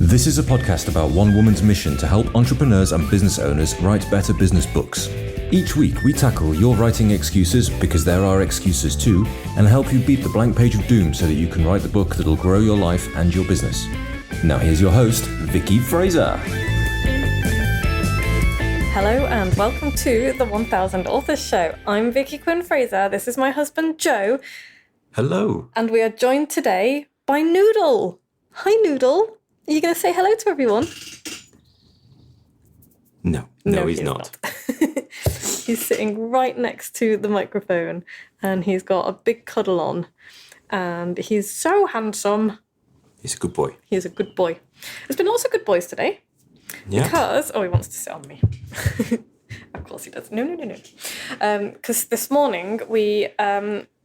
This is a podcast about one woman's mission to help entrepreneurs and business owners write better business books. Each week, we tackle your writing excuses, because there are excuses too, and help you beat the blank page of doom so that you can write the book that'll grow your life and your business. Now here's your host, Vicky Fraser. Hello and welcome to the 1000 Authors Show. I'm Vicky Quinn Fraser. This is my husband, Joe. Hello. And we are joined today by Noodle. Hi, Noodle. Are you going to say hello to everyone? No, he's not. He's sitting right next to the microphone and he's got a big cuddle on and he's so handsome. He's a good boy. He is a good boy. There's been lots of good boys today. Yeah. Because, he wants to sit on me. Of course he does. No. Because this morning we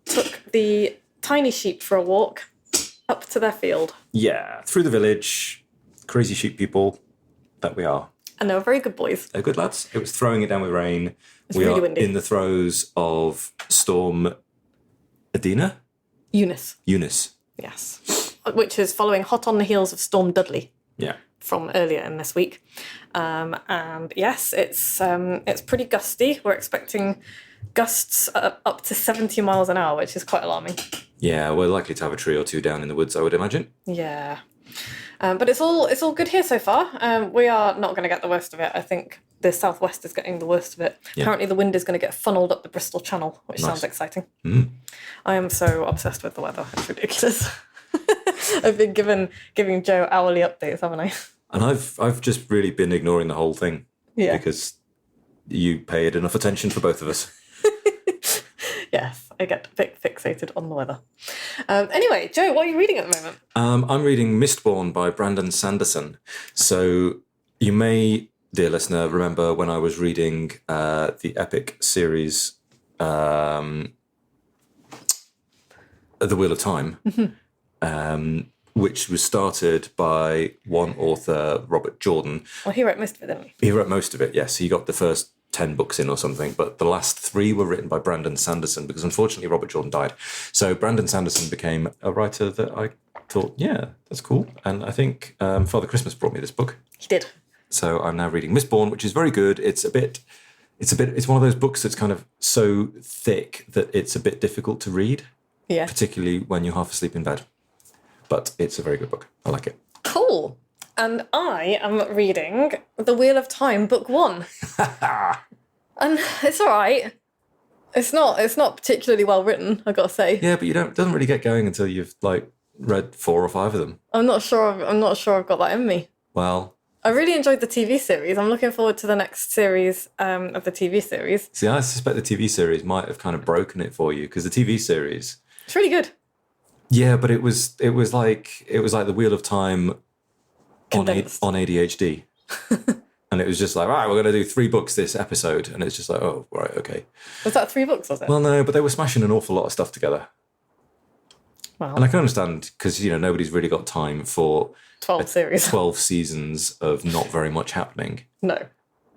took the tiny sheep for a walk up to their field. Yeah, through the village, crazy sheep people that we are. And they were very good boys. They're good lads. It was throwing it down with rain. Really are windy. In the throes of Storm Eunice. Yes. Which is following hot on the heels of Storm Dudley. Yeah. From earlier in this week. And yes, it's pretty gusty. We're expecting gusts up to 70 miles an hour, which is quite alarming. Yeah, we're likely to have a tree or two down in the woods, I would imagine. Yeah. But it's all good here so far. We are not going to get the worst of it. I think the southwest is getting the worst of it. Yeah. Apparently the wind is going to get funneled up the Bristol Channel, which sounds exciting. Mm. I am so obsessed with the weather. It's ridiculous. I've been giving Joe hourly updates, haven't I? And I've just really been ignoring the whole thing. Yeah. Because you paid enough attention for both of us. Yes, I get a bit fixated on the weather. Anyway, Joe, what are you reading at the moment? I'm reading Mistborn by Brandon Sanderson. So you may, dear listener, remember when I was reading the epic series, The Wheel of Time, which was started by one author, Robert Jordan. Well, he wrote most of it, didn't he? He wrote most of it, yes. He got the first 10 books in or something, but the last 3 were written by Brandon Sanderson because unfortunately Robert Jordan died. So Brandon Sanderson became a writer that I thought, yeah, that's cool. And I think Father Christmas brought me this book. He did. So I'm now reading Mistborn, which is very good. It's one of those books that's kind of so thick that it's a bit difficult to read. Yeah. Particularly when you're half asleep in bed. But it's a very good book. I like it. Cool. And I am reading The Wheel of Time, Book 1. And it's all right. It's not particularly well written, I've got to say. Yeah, but it doesn't really get going until you've read 4 or 5 of them. I'm not sure I've got that in me. Well, I really enjoyed the TV series. I'm looking forward to the next series of the TV series. See, I suspect the TV series might have kind of broken it for you because the TV series, it's really good. Yeah, but it was like The Wheel of Time on ADHD. And it was just like, right, we're going to do 3 books this episode. And it's just like, oh, right, okay. Was that 3 books, was it? Well, no, but they were smashing an awful lot of stuff together. Wow. And I can understand because, nobody's really got time for 12 seasons of not very much happening. No.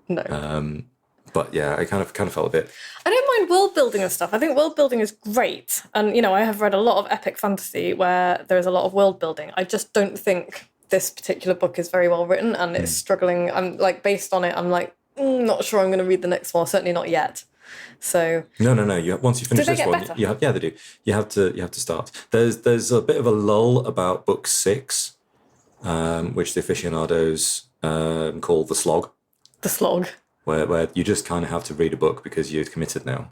But yeah, I kind of felt a bit. I don't mind world building and stuff. I think world building is great. And, I have read a lot of epic fantasy where there's a lot of world building. I just don't think this particular book is very well written and it's struggling. I'm based on it, I'm not sure I'm going to read the next one. Certainly not yet. So no. Once you finish this one, they do. You have to start. There's a bit of a lull about book 6, which the aficionados call the slog. The slog. Where you just kind of have to read a book because you're committed now.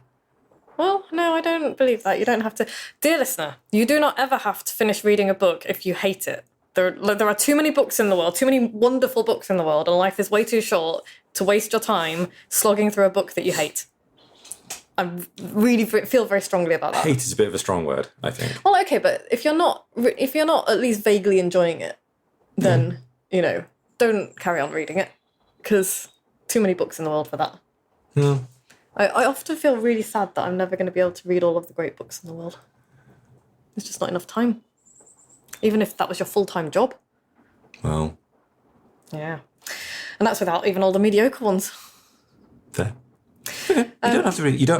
Well, no, I don't believe that. You don't have to. Dear listener, you do not ever have to finish reading a book if you hate it. There are too many books in the world, too many wonderful books in the world, and life is way too short to waste your time slogging through a book that you hate. I really feel very strongly about that. Hate is a bit of a strong word, I think. Well, okay, but if you're not at least vaguely enjoying it, then, don't carry on reading it, because too many books in the world for that. Yeah. I often feel really sad that I'm never going to be able to read all of the great books in the world. There's just not enough time. Even if that was your full-time job. Well. Yeah. And that's without even all the mediocre ones. Fair. You don't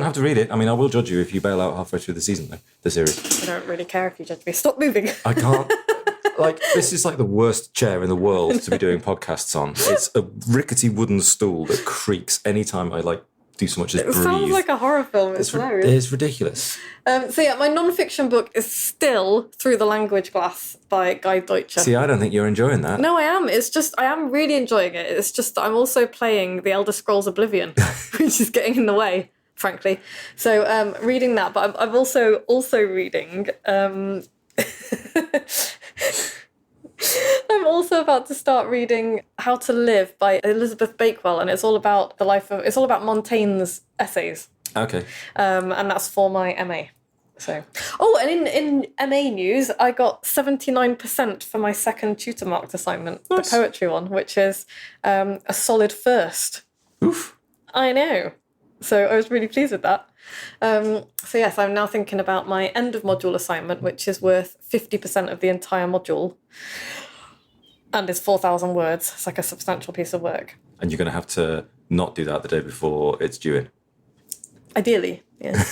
have to read it. I mean, I will judge you if you bail out halfway through the season, though, the series. I don't really care if you judge me. Stop moving. I can't. Like, this is like the worst chair in the world to be doing podcasts on. It's a rickety wooden stool that creaks anytime I do so much as breathe. It sounds like a horror film. It's hilarious. It's ridiculous. So yeah, my non-fiction book is still Through the Language Glass by Guy Deutscher. See, I don't think you're enjoying that. No, I am. It's just, I am really enjoying it. It's just that I'm also playing The Elder Scrolls Oblivion, which is getting in the way, frankly. So reading that, but I'm also reading... I'm also about to start reading How to Live by Elizabeth Bakewell, and it's all about Montaigne's essays. Okay. And that's for my MA. So, and in MA news, I got 79% for my second tutor marked assignment, nice. The poetry one, which is a solid first. Oof. I know. So I was really pleased with that. So yes, I'm now thinking about my end of module assignment, which is worth 50% of the entire module and is 4,000 words. It's like a substantial piece of work. And you're going to have to not do that the day before it's due in? Ideally, yes.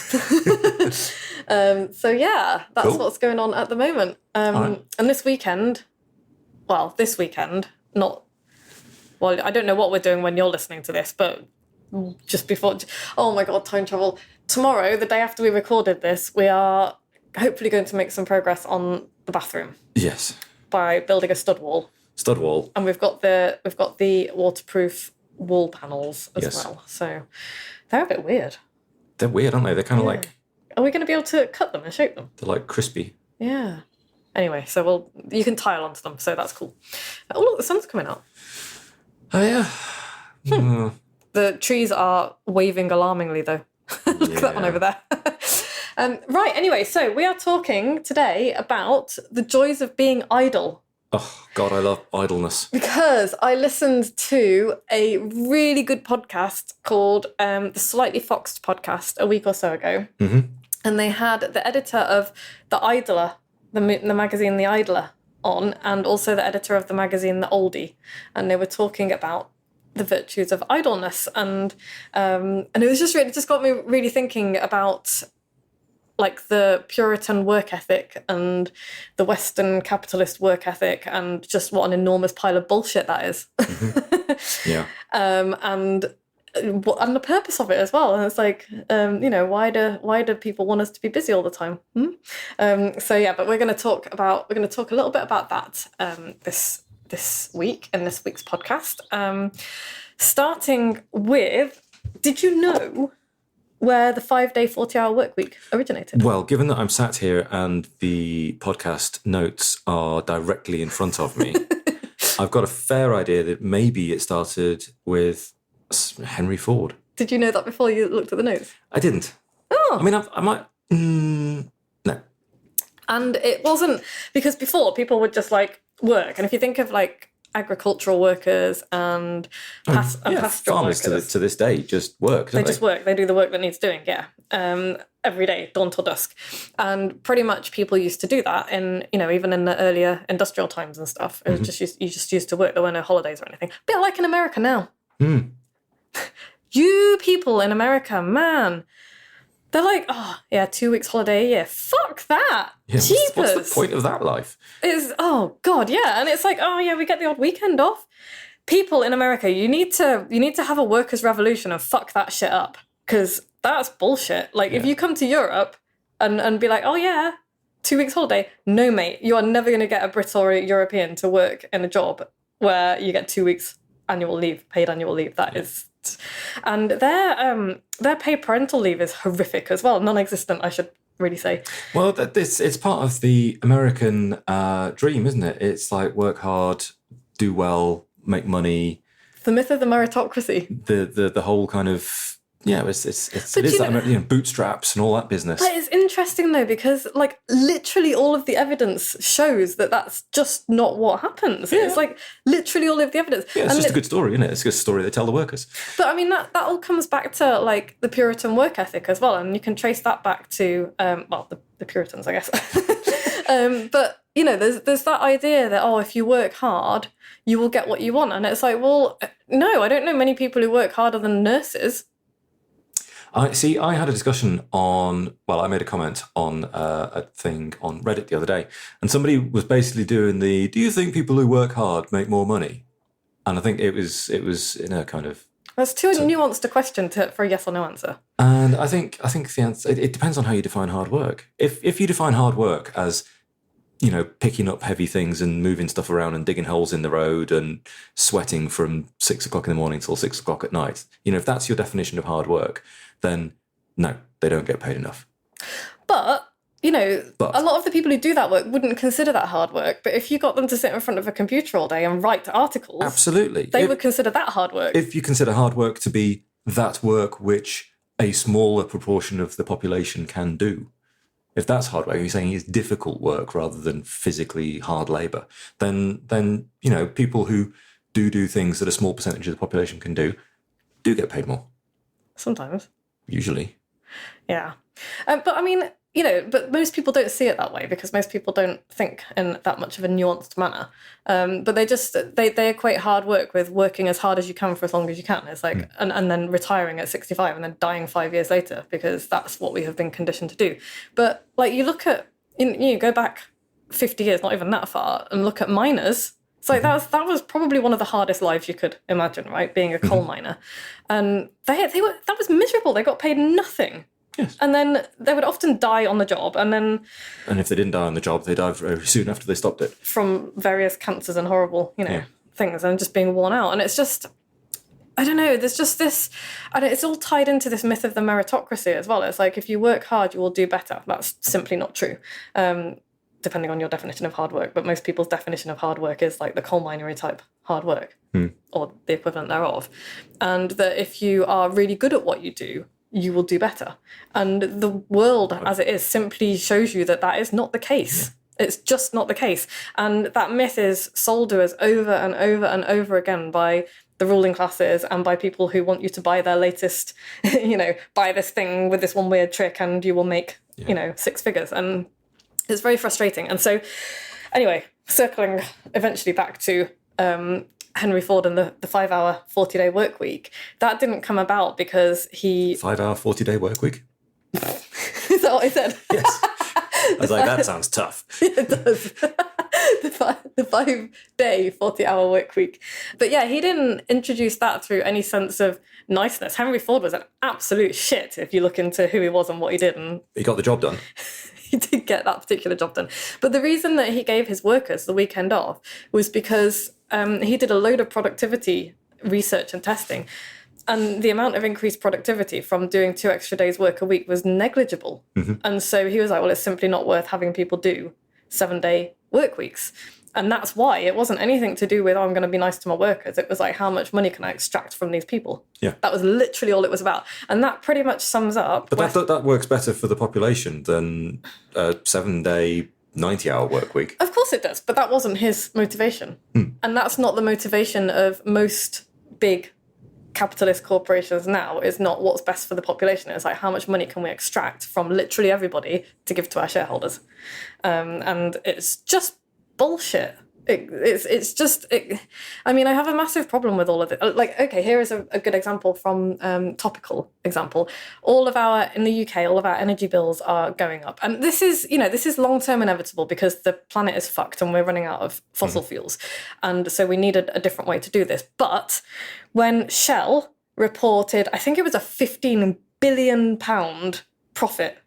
So yeah, that's cool. What's going on at the moment. Right. And this weekend, I don't know what we're doing when you're listening to this, but just before, oh my God, time travel. Tomorrow, the day after we recorded this, we are hopefully going to make some progress on the bathroom. Yes. By building a stud wall. Stud wall. And we've got the waterproof wall panels as well. So they're a bit weird. They're weird, aren't they? They're kind of like... Are we going to be able to cut them and shape them? They're like crispy. Yeah. Anyway, so you can tile onto them, so that's cool. Oh, look, the sun's coming out. Oh, yeah. The trees are waving alarmingly, though. Look at that one over there. Right, anyway, so we are talking today about the joys of being idle. Oh, God, I love idleness. Because I listened to a really good podcast called the Slightly Foxed podcast a week or so ago. Mm-hmm. And they had the editor of The Idler, the magazine The Idler, on, and also the editor of the magazine The Oldie. And they were talking about the virtues of idleness. And it was just got me really thinking about like the Puritan work ethic and the Western capitalist work ethic and just what an enormous pile of bullshit that is. Mm-hmm. Yeah. And the purpose of it as well. And it's like, why do people want us to be busy all the time? But we're going to talk a little bit about that this week in this week's podcast. Starting with, did you know where the 5-day 40-hour work week originated? Well, given that I'm sat here and the podcast notes are directly in front of me, I've got a fair idea that maybe it started with Henry Ford. Did you know that before you looked at the notes? I didn't. Oh. I mean, I might... no. And it wasn't... Because before, people would just, work. And if you think of, agricultural workers and pastoral farmers workers... to this day just work, don't they? They just work. They do the work that needs doing, yeah. Every day, dawn till dusk. And pretty much people used to do that in, even in the earlier industrial times and stuff. It was you just used to work. There were no holidays or anything. A bit like in America now. Mm. You people in America, man, they're like, 2 weeks holiday a year. Fuck that. Yeah, Jeepers. What's the point of that life? Oh God, yeah. And it's like, we get the odd weekend off. People in America, you need to have a workers' revolution and fuck that shit up. Because that's bullshit. If you come to Europe and be like, 2 weeks holiday, no mate, you are never going to get a Brit or a European to work in a job where you get 2 weeks annual leave, paid annual leave. That is, and their paid parental leave is horrific as well, non-existent, I should really say. Well, it's part of the American dream, isn't it? It's like work hard, do well, make money. The myth of the meritocracy. The whole kind of. Yeah, it is that, bootstraps and all that business. But it's interesting though, because literally all of the evidence shows that that's just not what happens. Yeah. It's literally all of the evidence. Yeah, it's just a good story, isn't it? It's a good story they tell the workers. But I mean, that all comes back to the Puritan work ethic as well, and you can trace that back to the Puritans, I guess. But there's that idea that if you work hard, you will get what you want, and it's like, well, no, I don't know many people who work harder than nurses. I had a discussion I made a comment on a thing on Reddit the other day, and somebody was basically doing do you think people who work hard make more money? And I think it was in a kind of... That's too nuanced a question for a yes or no answer. And I think the answer, it depends on how you define hard work. If you define hard work as, picking up heavy things and moving stuff around and digging holes in the road and sweating from 6 o'clock in the morning till 6 o'clock at night, if that's your definition of hard work, then no, they don't get paid enough. But a lot of the people who do that work wouldn't consider that hard work. But if you got them to sit in front of a computer all day and write articles, absolutely, they would consider that hard work. If you consider hard work to be that work which a smaller proportion of the population can do, if that's hard work, you're saying it's difficult work rather than physically hard labour, then people who do things that a small percentage of the population can do get paid more. Sometimes. Usually. Yeah. But I mean... but most people don't see it that way because most people don't think in that much of a nuanced manner. But they equate hard work with working as hard as you can for as long as you can. It's like, and then retiring at 65 and then dying 5 years later because that's what we have been conditioned to do. But like you look at, you go back 50 years, not even that far, and look at miners. It's like that was probably one of the hardest lives you could imagine, right? Being a coal miner, and that was miserable. They got paid nothing. Yes. And then they would often die on the job. And if they didn't die on the job, they died very soon after they stopped it. From various cancers and horrible, things and just being worn out. And it's just, I don't know, there's just this, and it's all tied into this myth of the meritocracy as well. It's like, if you work hard, you will do better. That's simply not true, depending on your definition of hard work. But most people's definition of hard work is like the coal minery type hard work, or the equivalent thereof. And that if you are really good at what you do, you will do better. And the world as it is simply shows you that is not the case. Yeah. It's just not the case. And that myth is sold to us over and over and over again by the ruling classes and by people who want you to buy their latest, buy this thing with this one weird trick and you will make, 6 figures. And it's very frustrating. And so anyway, circling eventually back to Henry Ford and the 5-hour 40-day work week, that didn't come about because he... 5-hour 40-day work week? Is that what I said? Yes. I was like, that sounds tough. It does. The 5-day 40-hour work week. But yeah, he didn't introduce that through any sense of niceness. Henry Ford was an absolute shit if you look into who he was and what he did. And he got the job done. He did get that particular job done. But the reason that he gave his workers the weekend off was because he did a load of productivity research and testing. And the amount of increased productivity from doing 2 extra days work a week was negligible. Mm-hmm. And so he was like, well, it's simply not worth having people do 7-day work weeks. And that's why it wasn't anything to do with, I'm going to be nice to my workers. It was like, how much money can I extract from these people? Yeah. That was literally all it was about. And that pretty much sums up. But that works better for the population than a 7-day, 90-hour work week. Of course it does. But that wasn't his motivation. And that's not the motivation of most big capitalist corporations now. Is not what's best for the population. It's like, how much money can we extract from literally everybody to give to our shareholders? And it's just bullshit. It's just I mean, I have a massive problem with all of it. Like, okay, here is a good example from topical example. In the UK, all of our energy bills are going up, and this is long-term inevitable because the planet is fucked and we're running out of fossil fuels, and so we need a different way to do this. But when Shell reported, I think it was a £15 billion profit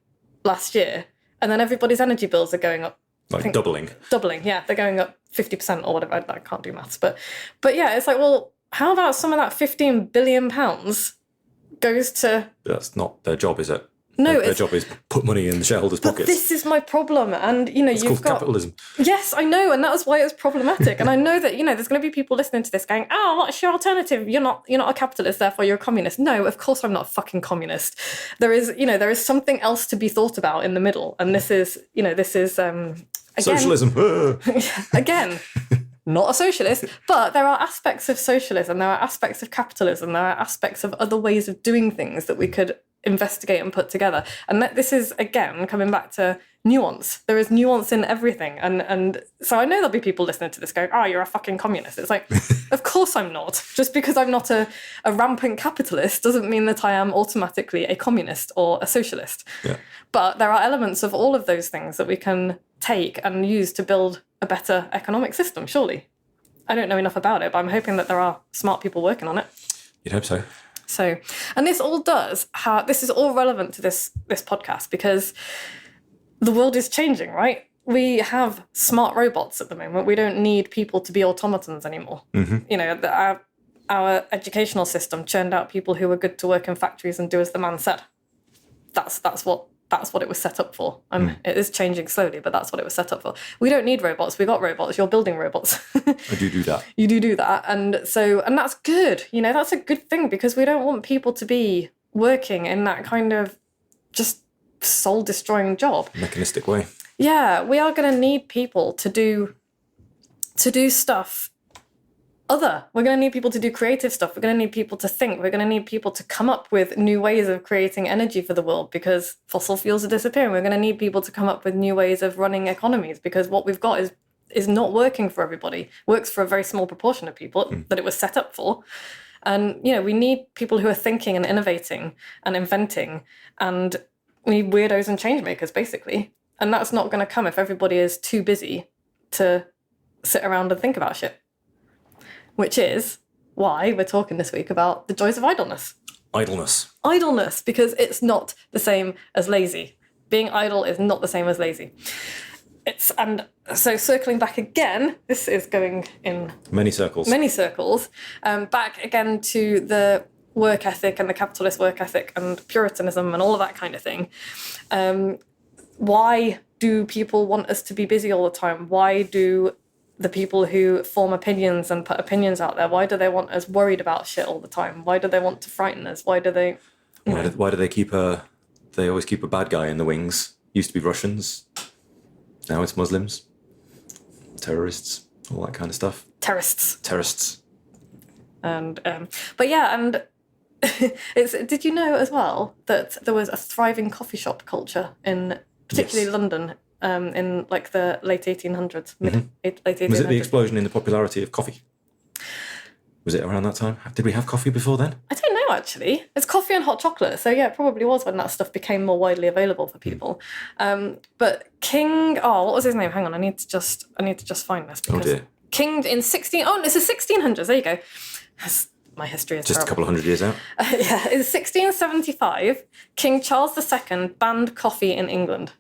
last year, and then everybody's energy bills are going up. Like doubling, yeah. They're going up 50% or whatever. I can't do maths. But yeah, it's like, well, how about some of that £15 billion goes to... That's not their job, is it? No, their job is put money in the shareholders' pockets. This is my problem. And, it's called capitalism. Yes, I know. And that was why it was problematic. And I know that, there's going to be people listening to this going, oh, what's your alternative? You're not a capitalist, therefore you're a communist. No, of course I'm not a fucking communist. There is something else to be thought about in the middle. And this is, again, socialism. again, not a socialist, but there are aspects of socialism, there are aspects of capitalism, there are aspects of other ways of doing things that we could investigate and put together. And this is, again, coming back to nuance. There is nuance in everything. And so I know there'll be people listening to this going, oh, you're a fucking communist. It's like, of course I'm not. Just because I'm not a rampant capitalist doesn't mean that I am automatically a communist or a socialist. Yeah. But there are elements of all of those things that we can take and use to build a better economic system, surely. I don't know enough about it, but I'm hoping that there are smart people working on it. You'd hope so. So, and this all this is all relevant to this podcast because the world is changing, right? We have smart robots at the moment. We don't need people to be automatons anymore. Mm-hmm. You know, our educational system churned out people who were good to work in factories and do as the man said. That's what it was set up for. It is changing slowly, but that's what it was set up for. We don't need robots. We got robots. You're building robots. I do that. You do that. And that's good. You know, that's a good thing because we don't want people to be working in that kind of just soul-destroying job. Mechanistic way. Yeah, we are going to need people to do stuff other. We're going to need people to do creative stuff. We're going to need people to think. We're going to need people to come up with new ways of creating energy for the world because fossil fuels are disappearing. We're going to need people to come up with new ways of running economies because what we've got is not working for everybody. Works for a very small proportion of people that it was set up for. And, you know, we need people who are thinking and innovating and inventing, and we need weirdos and change makers, basically. And that's not going to come if everybody is too busy to sit around and think about shit. Which is why we're talking this week about the joys of idleness. Idleness, because it's not the same as lazy. Being idle is not the same as lazy. And so circling back again, this is going in many circles. Back again to the work ethic and the capitalist work ethic and Puritanism and all of that kind of thing. Why do people want us to be busy all the time? Why do the people who form opinions and put opinions out there, why do they want us worried about shit all the time? Why do they want to frighten us? Why do they... Why do they always keep a bad guy in the wings? Used to be Russians. Now it's Muslims. Terrorists. All that kind of stuff. Terrorists. And, but yeah, and did you know as well that there was a thriving coffee shop culture in particularly London in like the late 1800s, late 1800s. Was it the explosion in the popularity of coffee? Was it around that time? Did we have coffee before then? I don't know, actually. It's coffee and hot chocolate, so yeah, it probably was when that stuff became more widely available for people. But King, what was his name? Hang on, I need to just find this. Because dear. King in this is 1600s. There you go. My history is just terrible. A couple of hundred years out. Yeah, in 1675, King Charles II banned coffee in England.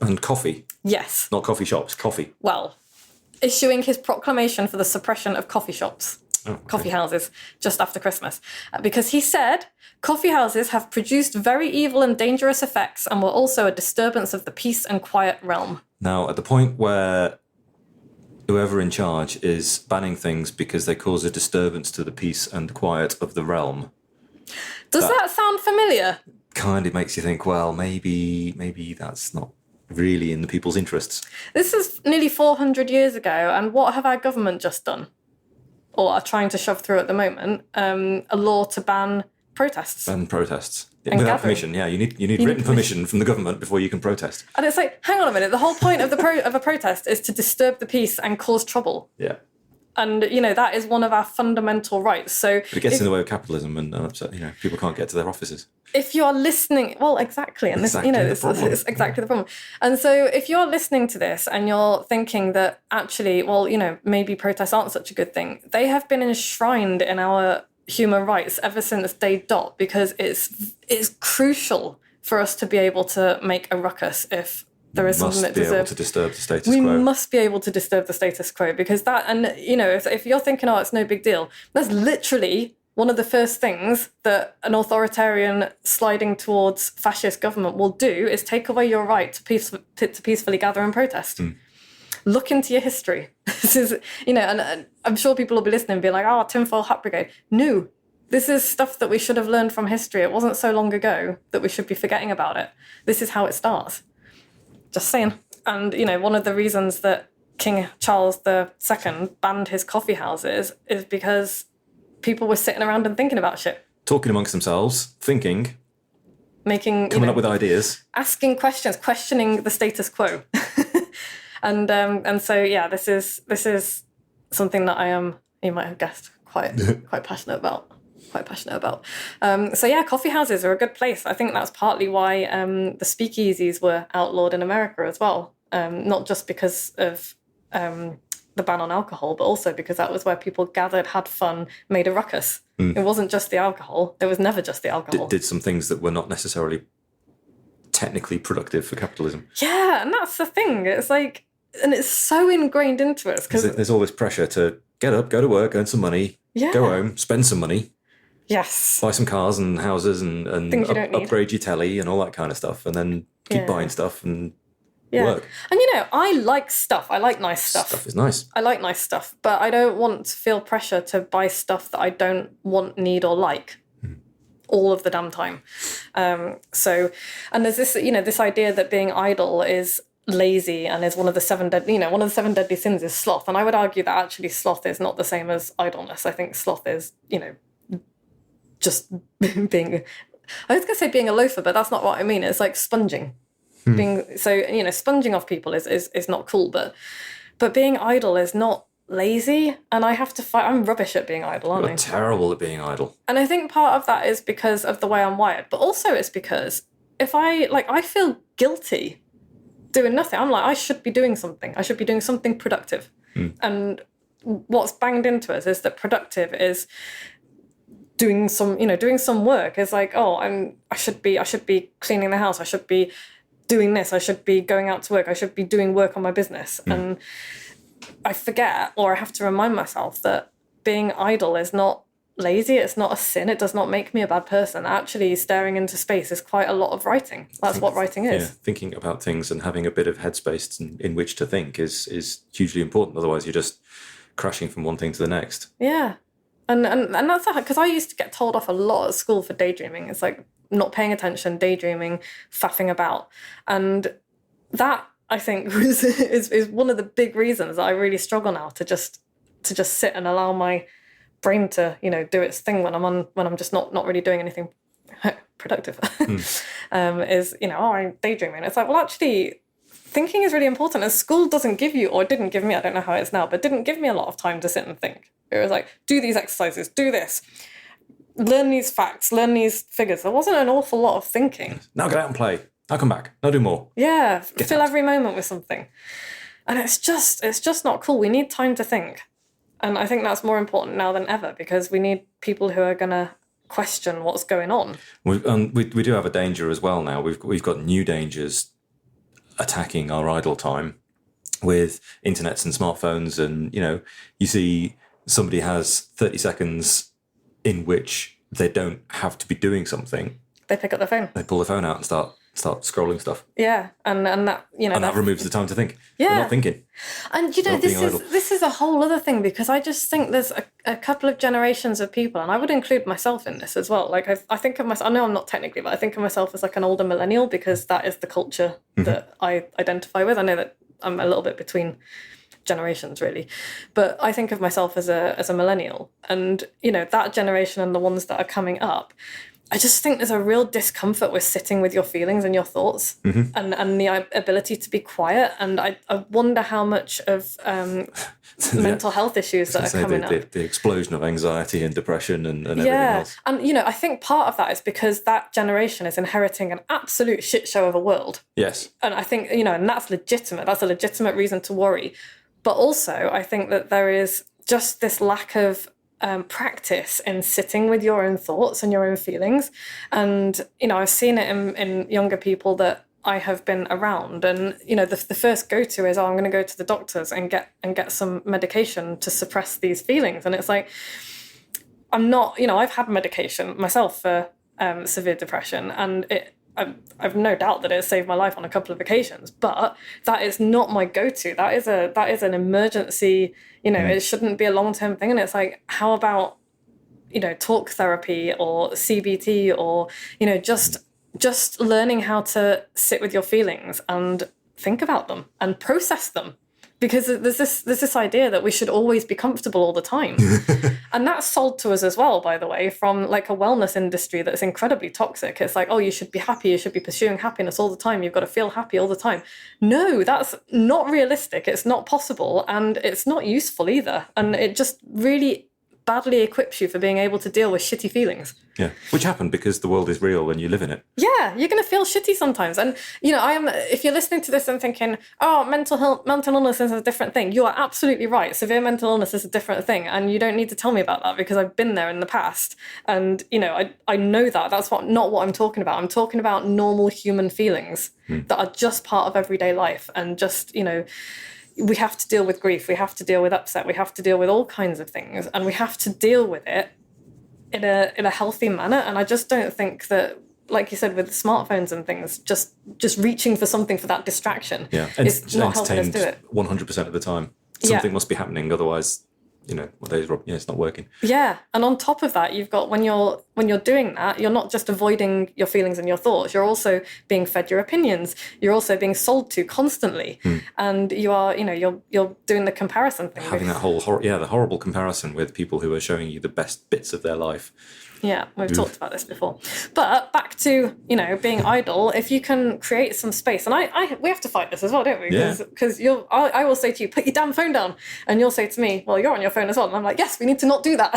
And coffee? Yes. Not coffee shops, coffee. Well, issuing his proclamation for the suppression of coffee shops, coffee houses, just after Christmas. Because he said, coffee houses have produced very evil and dangerous effects and were also a disturbance of the peace and quiet realm. Now, at the point where whoever in charge is banning things because they cause a disturbance to the peace and quiet of the realm. Does that sound familiar? Kind of makes you think, well, maybe that's not really in the people's interests. This is nearly 400 years ago, and what have our government just done? Or are trying to shove through at the moment? A law to ban protests. Ban protests. And without gathering. permission, yeah. You need written permission from the government before you can protest. And it's like, hang on a minute, the whole point of of a protest is to disturb the peace and cause trouble. Yeah. And, you know, that is one of our fundamental rights. So but it gets in the way of capitalism and people can't get to their offices. If you are listening, well, exactly. And this, is exactly the problem. And so if you're listening to this and you're thinking that actually, well, maybe protests aren't such a good thing, they have been enshrined in our human rights ever since day dot, because it's crucial for us to be able to make a ruckus if there is something that deserves to disturb the status quo. We must be able to disturb the status quo, because that, and if you're thinking, it's no big deal, that's literally one of the first things that an authoritarian sliding towards fascist government will do is take away your right to peacefully gather and protest. Look into your history. This is, and I'm sure people will be listening and be like, tinfoil hat brigade. No, this is stuff that we should have learned from history. It wasn't so long ago that we should be forgetting about it. This is how it starts. Just saying. And, one of the reasons that King Charles II banned his coffee houses is because people were sitting around and thinking about shit. Talking amongst themselves, thinking, coming up with ideas, asking questions, questioning the status quo. and so yeah, this is something that I am, you might have guessed, quite passionate about. So yeah, coffee houses are a good place. I think that's partly why the speakeasies were outlawed in America as well. Not just because of the ban on alcohol, but also because that was where people gathered, had fun, made a ruckus. It wasn't just the alcohol. It was never just the alcohol. Did some things that were not necessarily technically productive for capitalism. Yeah, and that's the thing. It's like, and it's so ingrained into us. Because there's all this pressure to get up, go to work, earn some money, go home, spend some money. Yes. Buy some cars and houses and upgrade your telly and all that kind of stuff. And then keep buying stuff and work. And I like stuff. I like nice stuff. Stuff is nice. I like nice stuff, but I don't want to feel pressure to buy stuff that I don't want, need, or like all of the damn time. And there's this, this idea that being idle is lazy and is one of the seven deadly sins is sloth. And I would argue that actually sloth is not the same as idleness. I think sloth is, just being, I was going to say being a loafer, but that's not what I mean. It's like sponging. Sponging off people is not cool, but being idle is not lazy, and I have to fight. I'm rubbish at being idle, aren't I? You're terrible at being idle. And I think part of that is because of the way I'm wired, but also it's because if I feel guilty doing nothing. I'm like, I should be doing something. I should be doing something productive. And what's banged into us is that productive is doing some work. It's like, I should be cleaning the house. I should be doing this. I should be going out to work. I should be doing work on my business. And I forget, or I have to remind myself that being idle is not lazy. It's not a sin. It does not make me a bad person. Actually, staring into space is quite a lot of writing. That's what writing is. Yeah, thinking about things and having a bit of headspace in which to think is hugely important. Otherwise, you're just crashing from one thing to the next. Yeah. And that's because I used to get told off a lot at school for daydreaming. It's like not paying attention, daydreaming, faffing about. And that, I think, is one of the big reasons that I really struggle now to just sit and allow my brain to, do its thing when I'm just not really doing anything productive. I'm daydreaming. It's like, well, actually, thinking is really important. And school doesn't give you, or didn't give me, I don't know how it is now, but didn't give me a lot of time to sit and think. It was like, do these exercises, do this, learn these facts, learn these figures. There wasn't an awful lot of thinking. Now get out and play. Now come back. Now do more. Yeah, fill every moment with something. And it's just not cool. We need time to think. And I think that's more important now than ever, because we need people who are going to question what's going on. We do have a danger as well now. We've got new dangers attacking our idle time with internets and smartphones. And, you see somebody has 30 seconds in which they don't have to be doing something. They pick up their phone. They pull their phone out and start scrolling stuff. Yeah, and that and that removes the time to think. Yeah, they're not thinking. And this is a whole other thing, because I just think there's a couple of generations of people, and I would include myself in this as well. Like I think of myself. I know I'm not technically, but I think of myself as like an older millennial, because that is the culture that I identify with. I know that I'm a little bit between generations, really, but I think of myself as a millennial, and that generation and the ones that are coming up. I just think there's a real discomfort with sitting with your feelings and your thoughts and the ability to be quiet. And I wonder how much of mental health issues that are coming up. The explosion of anxiety and depression and everything else. And, I think part of that is because that generation is inheriting an absolute shit show of a world. Yes. And I think, and that's legitimate. That's a legitimate reason to worry. But also, I think that there is just this lack of practice in sitting with your own thoughts and your own feelings. And, I've seen it in younger people that I have been around. And, the first go-to is, I'm going to go to the doctors and get some medication to suppress these feelings. And it's like, I'm not, I've had medication myself for severe depression, and I've no doubt that it saved my life on a couple of occasions, but that is not my go-to. That is an emergency, it shouldn't be a long-term thing. And it's like, how about, talk therapy or CBT or, just learning how to sit with your feelings and think about them and process them. Because there's this idea that we should always be comfortable all the time. And that's sold to us as well, by the way, from like a wellness industry that's incredibly toxic. It's like, oh, you should be happy, you should be pursuing happiness all the time, you've got to feel happy all the time. No, that's not realistic, it's not possible, and it's not useful either. And it just really badly equips you for being able to deal with shitty feelings. Yeah, which happen because the world is real and you live in it. Yeah, you're going to feel shitty sometimes. And, you know, if you're listening to this and thinking, oh, mental illness is a different thing, you are absolutely right. Severe mental illness is a different thing. And you don't need to tell me about that because I've been there in the past. And, you know, I know that. That's not what I'm talking about. I'm talking about normal human feelings that are just part of everyday life. And just, you know, we have to deal with grief. We have to deal with upset. We have to deal with all kinds of things. And we have to deal with it in a healthy manner. And I just don't think that, like you said, with smartphones and things, just reaching for something for that distraction is not helping us do it. 100% of the time. Something must be happening, otherwise, you know, it's not working. Yeah, and on top of that, you've got when you're doing that, you're not just avoiding your feelings and your thoughts. You're also being fed your opinions. You're also being sold to constantly, and you are, you know, you're doing the comparison thing. Having that whole the horrible comparison with people who are showing you the best bits of their life. Yeah, we've talked about this before. But back to, you know, being idle, if you can create some space, and we have to fight this as well, don't we? Because I will say to you, put your damn phone down, and you'll say to me, well, you're on your phone as well. And I'm like, yes, we need to not do that.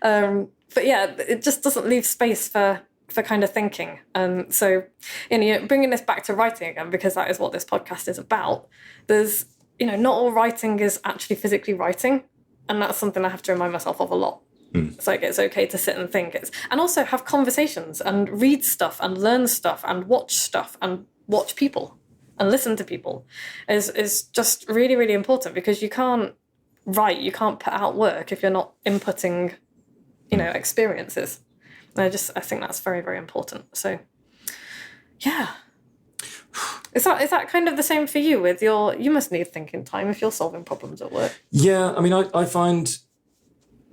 But yeah, it just doesn't leave space for kind of thinking. And so, you know, bringing this back to writing again, because that is what this podcast is about, there's, you know, not all writing is actually physically writing. And that's something I have to remind myself of a lot. It's like, it's okay to sit and think. And also have conversations and read stuff and learn stuff and watch people and listen to people is just really, really important, because you can't write, you can't put out work if you're not inputting, you know, experiences. And I think that's very, very important. So, yeah. Is that kind of the same for you with you must need thinking time if you're solving problems at work? Yeah, I mean, I find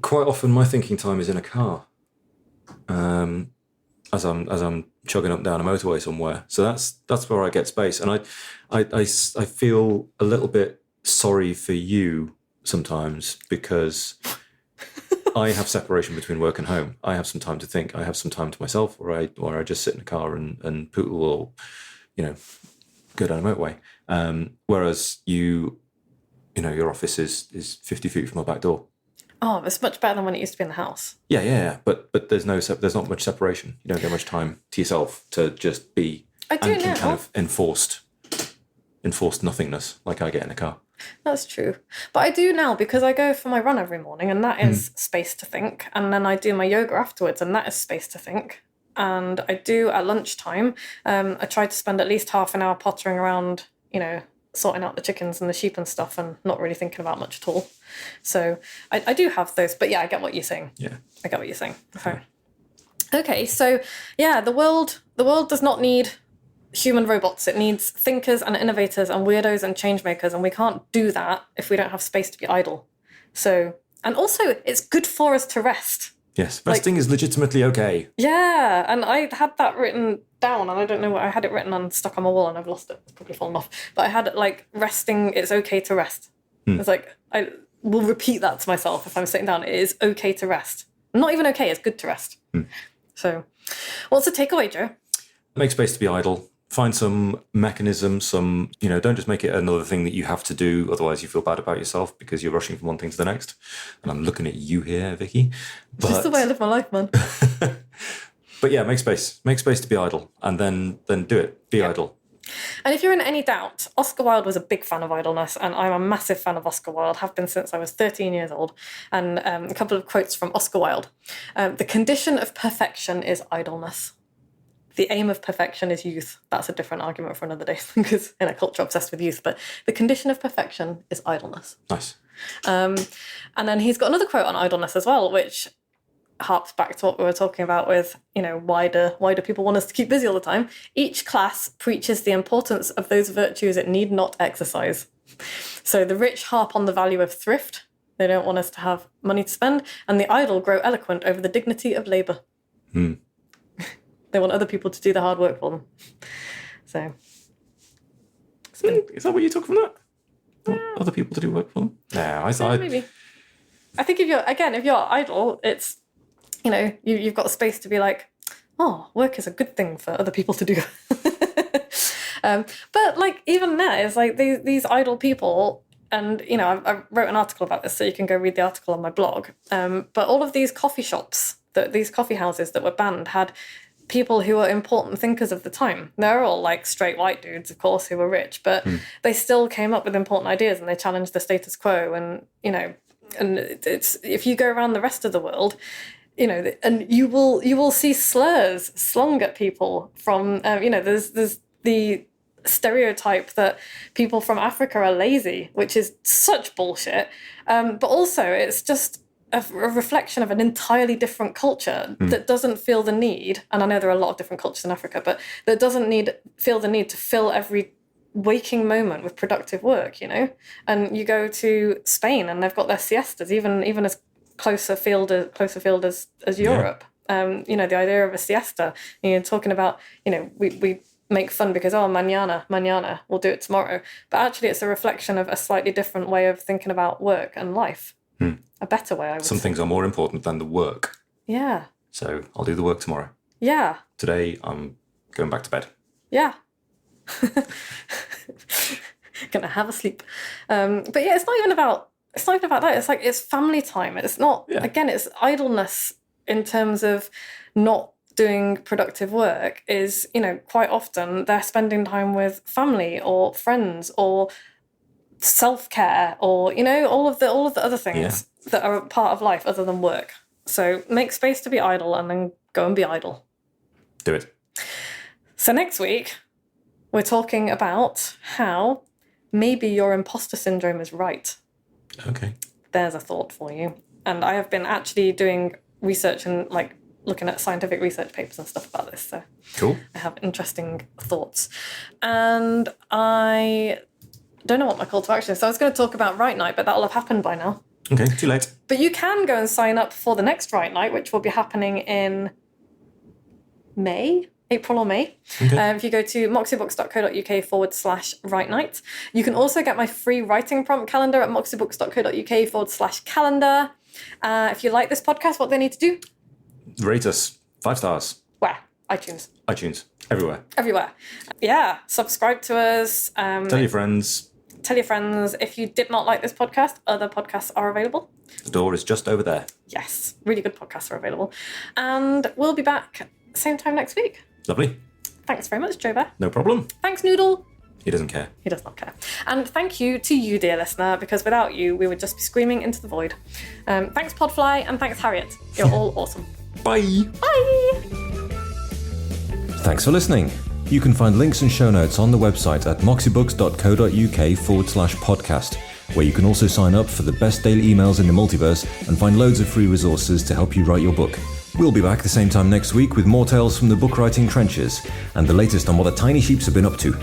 quite often my thinking time is in a car, as I'm chugging up down a motorway somewhere. So that's where I get space, and I feel a little bit sorry for you sometimes, because I have separation between work and home. I have some time to think. I have some time to myself, or I just sit in a car and poodle, or, you know, go down a motorway. Whereas you know, your office is 50 feet from my back door. Oh, it's much better than when it used to be in the house. Yeah. But there's not much separation. You don't get much time to yourself to just be. I do now. Kind of enforced nothingness like I get in a car. That's true. But I do now, because I go for my run every morning, and that is space to think. And then I do my yoga afterwards, and that is space to think. And I do at lunchtime. I try to spend at least half an hour pottering around, you know, sorting out the chickens and the sheep and stuff, and not really thinking about much at all. So I do have those, but yeah, I get what you're saying. Yeah, I get what you're saying. Okay, so yeah, the world does not need human robots. It needs thinkers and innovators and weirdos and change makers, and we can't do that if we don't have space to be idle. So, and also, it's good for us to rest. Yes, resting is legitimately okay. Yeah, and I had that written down, and I don't know what I had it written on, stuck on my wall, and I've lost it. It's probably fallen off. But I had it like, resting, it's okay to rest. It's like, I will repeat that to myself if I'm sitting down. It is okay to rest. Not even okay, it's good to rest. So, what's the takeaway, Joe? Make space to be idle. Find some mechanism, you know, don't just make it another thing that you have to do, otherwise you feel bad about yourself because you're rushing from one thing to the next. And I'm looking at you here, Vicky. It's just the way I live my life, man. But yeah, make space to be idle, and then do it. Be idle. And if you're in any doubt, Oscar Wilde was a big fan of idleness, and I'm a massive fan of Oscar Wilde, have been since I was 13 years old. And a couple of quotes from Oscar Wilde. The condition of perfection is idleness. The aim of perfection is youth. That's a different argument for another day, because in a culture obsessed with youth. But the condition of perfection is idleness. Nice. And then he's got another quote on idleness as well, which harps back to what we were talking about with, you know, why do people want us to keep busy all the time? Each class preaches the importance of those virtues it need not exercise. So the rich harp on the value of thrift. They don't want us to have money to spend. And the idle grow eloquent over the dignity of labour. They want other people to do the hard work for them. So. Is that what you took from that? want other people to do work for them? No, I thought... Maybe. I think if you're idle, it's, you've got space to be like, oh, work is a good thing for other people to do. But like even there, it's like these idle people, and I wrote an article about this, so you can go read the article on my blog. But all of these coffee shops, these coffee houses that were banned, had people who were important thinkers of the time. They're all like straight white dudes, of course, who were rich, but they still came up with important ideas and they challenged the status quo. And and it's, if you go around the rest of the world, and you will see slurs slung at people from there's the stereotype that people from Africa are lazy, which is such bullshit. But also it's just a reflection of an entirely different culture that doesn't feel the need, and I know there are a lot of different cultures in Africa, but that doesn't feel the need to fill every waking moment with productive work, And you go to Spain and they've got their siestas, even as closer field as Europe. The idea of a siesta, talking about, we make fun because, mañana, we'll do it tomorrow. But actually it's a reflection of a slightly different way of thinking about work and life. A better way, I would say. Some things are more important than the work. Yeah. So I'll do the work tomorrow. Yeah. Today I'm going back to bed. Yeah. Gonna have a sleep. But yeah, it's not even about that. It's like, it's family time. It's not, again, it's idleness in terms of not doing productive work is, quite often they're spending time with family or friends or self-care or, all of the other things that are part of life other than work. So make space to be idle and then go and be idle. Do it. So next week, we're talking about how maybe your imposter syndrome is right. Okay. There's a thought for you. And I have been actually doing research and like looking at scientific research papers and stuff about this. So cool. I have interesting thoughts. And I don't know what my call to action is. So I was going to talk about Write Night, but that'll have happened by now. Okay, too late. But you can go and sign up for the next Write Night, which will be happening in April or May. Okay. If you go to moxiebooks.co.uk/Write Night. You can also get my free writing prompt calendar at moxiebooks.co.uk/calendar. If you like this podcast, what do they need to do? Rate us 5 stars. Where? iTunes. Everywhere. Yeah. Subscribe to us. Tell your friends. If you did not like this podcast, other podcasts are available. The door is just over there. Yes. Really good podcasts are available. And we'll be back same time next week. Lovely. Thanks very much, Joe Bear. No problem. Thanks, Noodle. He doesn't care. He does not care. And thank you to you, dear listener, because without you, we would just be screaming into the void. Thanks, Podfly, and thanks, Harriet. You're all awesome. Bye. Bye. Thanks for listening. You can find links and show notes on the website at moxiebooks.co.uk/podcast, where you can also sign up for the best daily emails in the multiverse and find loads of free resources to help you write your book. We'll be back the same time next week with more tales from the book writing trenches and the latest on what the tiny sheeps have been up to.